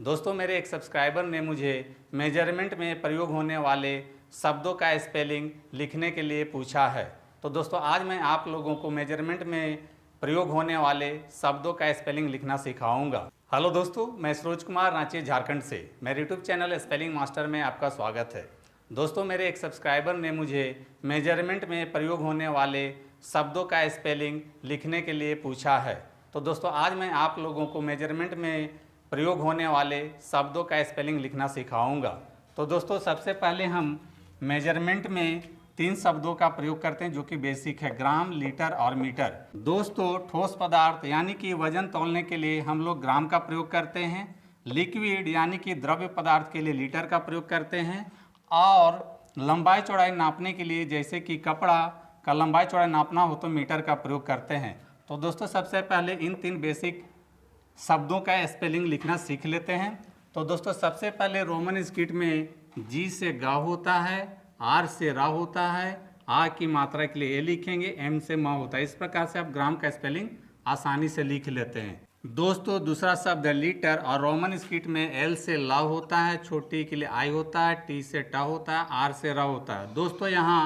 दोस्तों मेरे एक सब्सक्राइबर ने मुझे मेजरमेंट में प्रयोग होने वाले शब्दों का स्पेलिंग लिखने के लिए पूछा है। तो दोस्तों आज मैं आप लोगों को मेजरमेंट में प्रयोग होने वाले शब्दों का स्पेलिंग लिखना सिखाऊंगा। हेलो दोस्तों, मैं सरोज कुमार रांची झारखंड से मेरे यूट्यूब चैनल स्पेलिंग मास्टर में आपका स्वागत है। दोस्तों मेरे एक सब्सक्राइबर ने मुझे मेजरमेंट में प्रयोग होने वाले शब्दों का स्पेलिंग लिखने के लिए पूछा है। तो दोस्तों आज मैं आप लोगों को मेजरमेंट में प्रयोग होने वाले शब्दों का स्पेलिंग लिखना सिखाऊंगा। तो दोस्तों सबसे पहले हम मेजरमेंट में 3 शब्दों का प्रयोग करते हैं जो कि बेसिक है, ग्राम, लीटर और मीटर। दोस्तों ठोस पदार्थ यानी कि वजन तौलने के लिए हम लोग ग्राम का प्रयोग करते हैं, लिक्विड यानी कि द्रव्य पदार्थ के लिए लीटर का प्रयोग करते हैं, और लंबाई चौड़ाई नापने के लिए जैसे कि कपड़ा का लंबाई चौड़ाई नापना हो तो मीटर का प्रयोग करते हैं। तो दोस्तों सबसे पहले इन 3 बेसिक शब्दों का स्पेलिंग लिखना सीख लेते हैं। तो दोस्तों सबसे पहले रोमन स्क्रिप्ट में जी से गा होता है, आर से रा होता है, आ की मात्रा के लिए ए लिखेंगे, एम से म होता है। इस प्रकार से आप ग्राम का स्पेलिंग आसानी से लिख लेते हैं। दोस्तों दूसरा शब्द है लीटर, और रोमन स्क्रिप्ट में एल से ला होता है, छोटी के लिए आई होता है, टी से टा होता है, आर से रा होता है। दोस्तों यहाँ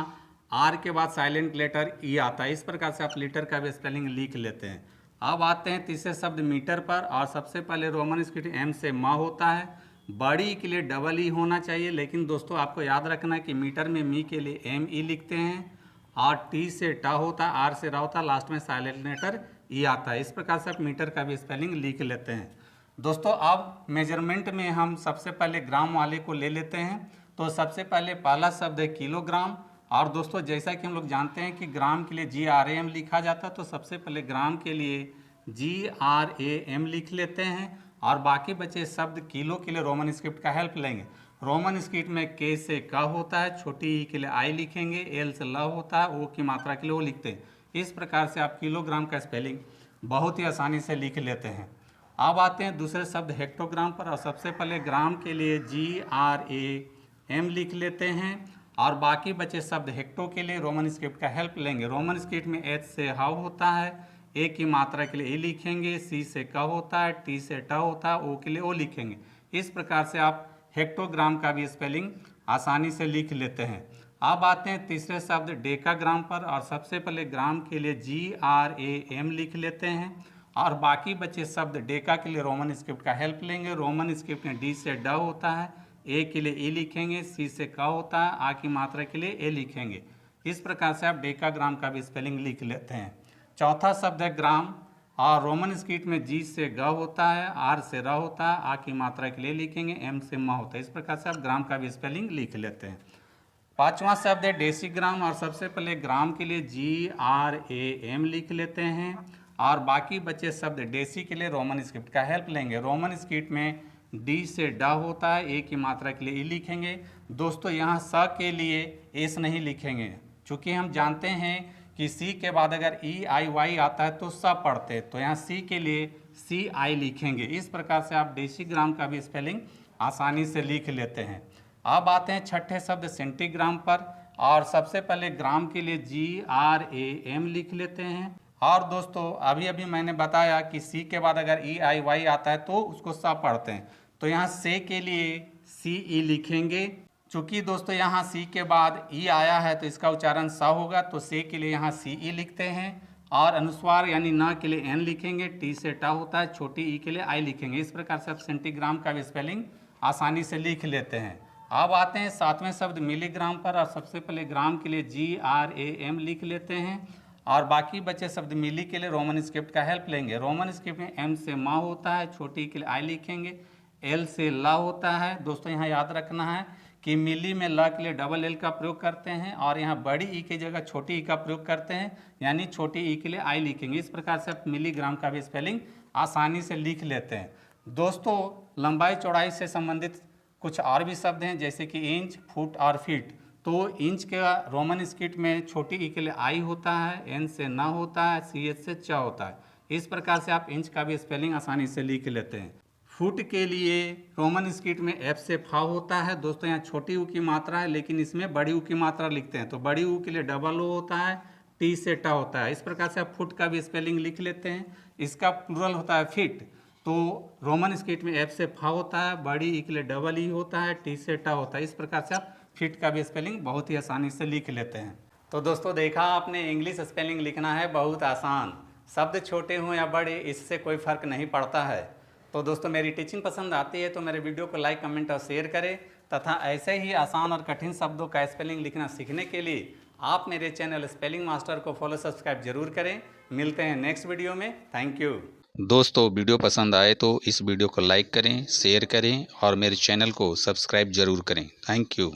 आर के बाद साइलेंट लेटर ई आता है। इस प्रकार से आप लीटर का भी स्पेलिंग लिख लेते हैं। अब आते हैं तीसरे शब्द मीटर पर, और सबसे पहले रोमन स्क्रिप्ट एम से मा होता है, बड़ी के लिए डबल ई होना चाहिए, लेकिन दोस्तों आपको याद रखना है कि मीटर में मी के लिए एम ई लिखते हैं, और टी से टा होता है, आर से रा होता है, लास्ट में साइलेंट लेटर ई आता है। इस प्रकार से आप मीटर का भी स्पेलिंग लिख लेते हैं। दोस्तों अब मेजरमेंट में हम सबसे पहले ग्राम वाले को ले लेते हैं। तो सबसे पहले पहला शब्द है किलोग्राम, और दोस्तों जैसा कि हम लोग जानते हैं कि ग्राम के लिए GRAM लिखा जाता है, तो सबसे पहले ग्राम के लिए GRAM लिख लेते हैं, और बाकी बचे शब्द किलो के लिए रोमन स्क्रिप्ट का हेल्प लेंगे। रोमन स्क्रिप्ट में के से का होता है, छोटी ई के लिए आई लिखेंगे, एल से ल होता है, ओ की मात्रा के लिए ओ लिखते हैं। इस प्रकार से आप किलोग्राम का स्पेलिंग बहुत ही आसानी से लिख लेते हैं। अब आते हैं दूसरे शब्द हेक्टोग्राम पर, और सबसे पहले ग्राम के लिए GRAM लिख लेते हैं, और बाकी बचे शब्द हेक्टो के लिए रोमन स्क्रिप्ट का हेल्प लेंगे। रोमन स्क्रिप्ट में एच से हाउ होता है, ए की मात्रा के लिए ए लिखेंगे, सी से का होता है, टी से टा होता है, ओ के लिए ओ लिखेंगे। इस प्रकार से आप हेक्टोग्राम का भी स्पेलिंग आसानी से लिख लेते हैं। अब आते हैं तीसरे शब्द डेकाग्राम पर, और सबसे पहले ग्राम के लिए GRAM लिख लेते हैं, और बाकी बचे शब्द डेका के लिए रोमन स्क्रिप्ट का हेल्प लेंगे। रोमन स्क्रिप्ट में डी से ड होता है, ए के लिए ई लिखेंगे, सी से का होता है, आ की मात्रा के लिए ए लिखेंगे। इस प्रकार से आप डेकाग्राम का भी स्पेलिंग लिख लेते हैं। चौथा शब्द है ग्राम, और रोमन स्क्रिप्ट में जी से ग होता है, आर से र होता है, आ की मात्रा के लिए लिखेंगे, एम से म होता है। इस प्रकार से आप ग्राम का भी स्पेलिंग लिख लेते हैं। पांचवा शब्द है डेसीग्राम, और सबसे पहले ग्राम के लिए GRAM लिख लेते हैं, और बाकी बचे शब्द डेसी के लिए रोमन स्क्रिप्ट का हेल्प लेंगे। रोमन स्क्रिप्ट में डी से डा होता है, ए की मात्रा के लिए ई लिखेंगे। दोस्तों यहाँ स के लिए एस नहीं लिखेंगे, चूँकि हम जानते हैं कि सी के बाद अगर EIY आता है तो स पढ़ते हैं, तो यहाँ सी के लिए CI लिखेंगे। इस प्रकार से आप डेसीग्राम का भी स्पेलिंग आसानी से लिख लेते हैं। अब आते हैं छठे शब्द सेंटीग्राम पर, और सबसे पहले ग्राम के लिए GRAM लिख लेते हैं। और दोस्तों अभी अभी मैंने बताया कि सी के बाद अगर EIY आता है तो उसको स पढ़ते हैं, तो यहाँ से के लिए CE लिखेंगे। चूँकि दोस्तों यहाँ सी के बाद ई आया है तो इसका उच्चारण स होगा, तो से के लिए यहाँ CE लिखते हैं, और अनुस्वार यानी न के लिए एन लिखेंगे, टी से टा होता है, छोटी ई के लिए आई लिखेंगे। इस प्रकार से आप सेंटीग्राम का भी स्पेलिंग आसानी से लिख लेते हैं। अब आते हैं सातवें शब्द मिलीग्राम पर, और सबसे पहले ग्राम के लिए GRAM लिख लेते हैं, और बाकी बचे शब्द मिली के लिए रोमन स्क्रिप्ट का हेल्प लेंगे। रोमन स्क्रिप्ट में एम से मा होता है, छोटी के लिए आई लिखेंगे, एल से ला होता है। दोस्तों यहाँ याद रखना है कि मिली में ला के लिए डबल एल का प्रयोग करते हैं, और यहाँ बड़ी ई की जगह छोटी ई का प्रयोग करते हैं, यानी छोटी ई के लिए आई लिखेंगे। इस प्रकार से आप मिलीग्राम का भी स्पेलिंग आसानी से लिख लेते हैं। दोस्तों लंबाई चौड़ाई से संबंधित कुछ और भी शब्द हैं जैसे कि इंच, फुट और फीट। तो इंच का रोमन स्क्रिप्ट में छोटी ई के लिए आई होता है, एन से न होता है, CH से च होता है। इस प्रकार से आप इंच का भी स्पेलिंग आसानी से लिख लेते हैं। फुट के लिए रोमन स्क्रिप्ट में एफ से फा होता है। दोस्तों यहाँ छोटी ऊ की मात्रा है, लेकिन इसमें बड़ी ऊ की मात्रा लिखते हैं, तो बड़ी ऊ के लिए डबल ओ होता है, टी से टा होता है। इस प्रकार से आप फुट का भी स्पेलिंग लिख लेते हैं। इसका प्लूरल होता है फिट, तो रोमन स्क्रिप्ट में एफ से फा होता है, बड़ी ई के लिए डबल ई होता है, टी से टा होता है। इस प्रकार से आप फिट का भी स्पेलिंग बहुत ही आसानी से लिख लेते हैं। तो दोस्तों देखा आपने, इंग्लिश स्पेलिंग लिखना है बहुत आसान, शब्द छोटे हों या बड़े इससे कोई फ़र्क नहीं पड़ता है। तो दोस्तों मेरी टीचिंग पसंद आती है तो मेरे वीडियो को लाइक, कमेंट और शेयर करें तथा ऐसे ही आसान और कठिन शब्दों का स्पेलिंग लिखना सीखने के लिए आप मेरे चैनल स्पेलिंग मास्टर को फॉलो, सब्सक्राइब जरूर करें। मिलते हैं नेक्स्ट वीडियो में। Thank you. दोस्तों वीडियो पसंद आए तो इस वीडियो को लाइक करें, शेयर करें और मेरे चैनल को सब्सक्राइब जरूर करें। Thank you.